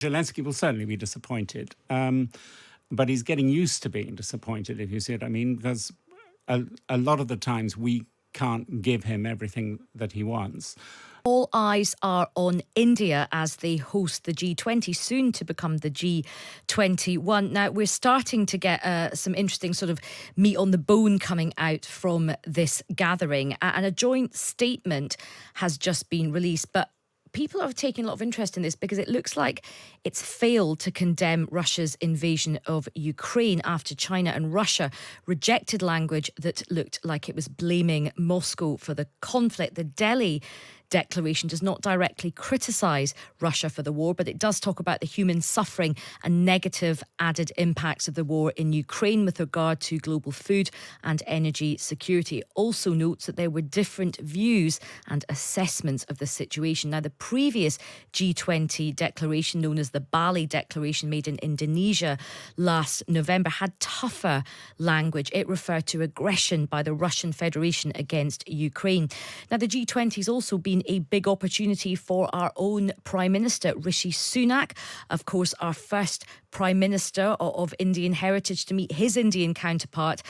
Zelensky will certainly be disappointed, but he's getting used to being disappointed, if you see what I mean, because a lot of the times we can't give him everything that he wants. All eyes are on India as they host the G20, soon to become the G21. Now, we're starting to get some interesting sort of meat on the bone coming out from this gathering, and a joint statement has just been released. But people are taking a lot of interest in this because it looks like it's failed to condemn Russia's invasion of Ukraine after China and Russia rejected language that looked like it was blaming Moscow for the conflict. The Delhi declaration does not directly criticise Russia for the war, but it does talk about the human suffering and negative added impacts of the war in Ukraine with regard to global food and energy security. It also notes that there were different views and assessments of the situation. Now, the previous G20 declaration, known as the Bali Declaration, made in Indonesia last November, had tougher language. It referred to aggression by the Russian Federation against Ukraine. Now, the G20 has also been a big opportunity for our own Prime Minister, Rishi Sunak, of course, our first Prime Minister of Indian heritage, to meet his Indian counterpart.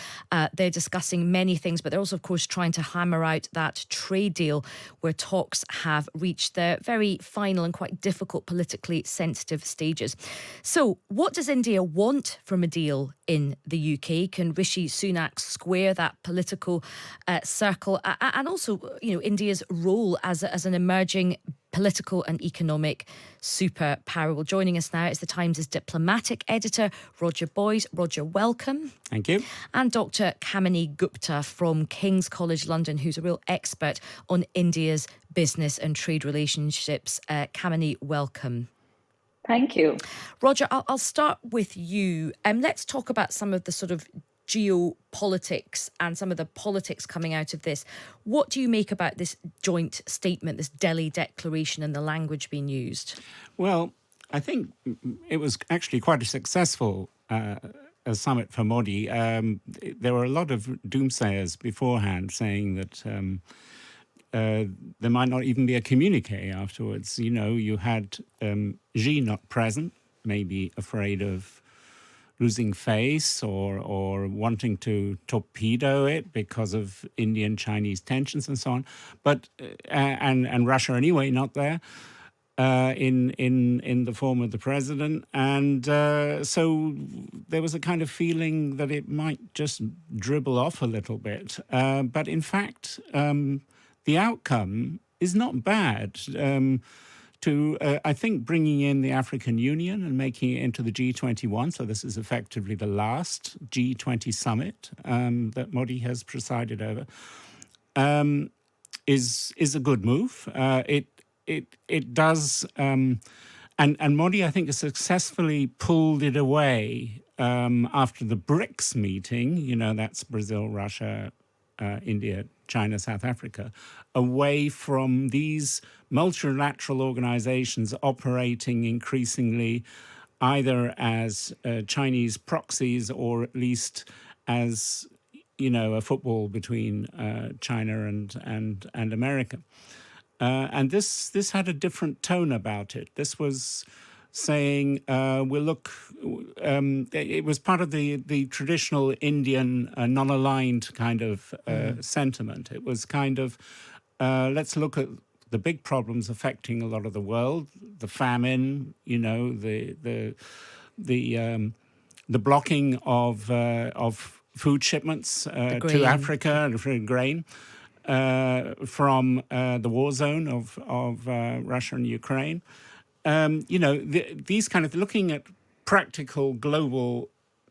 They're discussing many things, but they're also, of course, trying to hammer out that trade deal where talks have reached their very final and quite difficult, politically sensitive stages. So what does India want from a deal in the UK? Can Rishi Sunak square that political circle? And also, you know, India's role as an emerging political and economic superpower. Well, joining us now is the Times' diplomatic editor, Roger Boys. Roger, welcome. Thank you. And Dr. Kamini Gupta from King's College London, who's a real expert on India's business and trade relationships. Kamini, welcome. Thank you. Roger, I'll start with you. Let's talk about some of the sort of geopolitics and some of the politics coming out of this. What do you make about this joint statement, this Delhi declaration, and the language being used? Well, I think it was actually quite a successful a summit for Modi. There were a lot of doomsayers beforehand saying that there might not even be a communique afterwards. You know, you had Xi not present, maybe afraid of losing face or wanting to torpedo it because of Indian-Chinese tensions and so on. But and Russia anyway not there in the form of the president, and so there was a kind of feeling that it might just dribble off a little bit. But in fact, the outcome is not bad. I think, bringing in the African Union and making it into the G21, so this is effectively the last G20 Summit that Modi has presided over, is a good move. It does, and Modi, I think, has successfully pulled it away after the BRICS meeting. You know, that's Brazil, Russia, India, China, South Africa, away from these multilateral organizations operating increasingly either as Chinese proxies or at least as, you know, a football between China and America. And this had a different tone about it. This was saying, it was part of the traditional Indian non-aligned kind of sentiment. It was kind of, let's look at the big problems affecting a lot of the world, the famine, you know, the blocking of food shipments to Africa and for grain from the war zone of Russia and Ukraine. You know, these kind of looking at practical global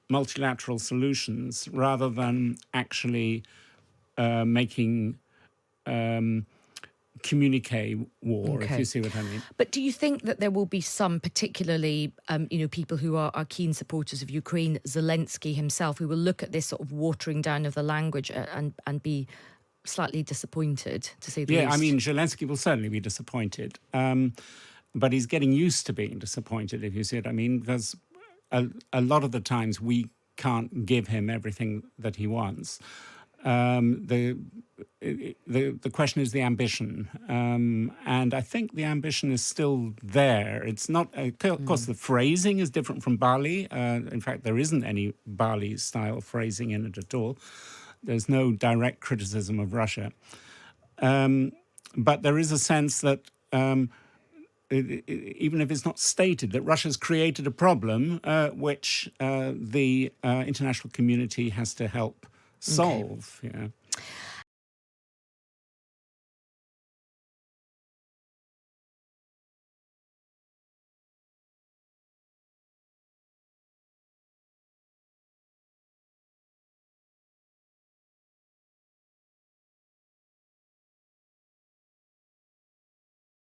multilateral solutions rather than actually making communique war, if you see what I mean. But do you think that there will be some, particularly, you know, people who are keen supporters of Ukraine, Zelensky himself, who will look at this sort of watering down of the language and be slightly disappointed, to say the least? Yeah, I mean, Zelensky will certainly be disappointed. But he's getting used to being disappointed, if you see what I mean, because a lot of the times we can't give him everything that he wants. The question is the ambition, and I think the ambition is still there. It's not, of course, the phrasing is different from Bali. In fact, there isn't any Bali-style phrasing in it at all. There's no direct criticism of Russia, but there is a sense that even if it's not stated, that Russia's created a problem which the international community has to help solve. Okay. Yeah.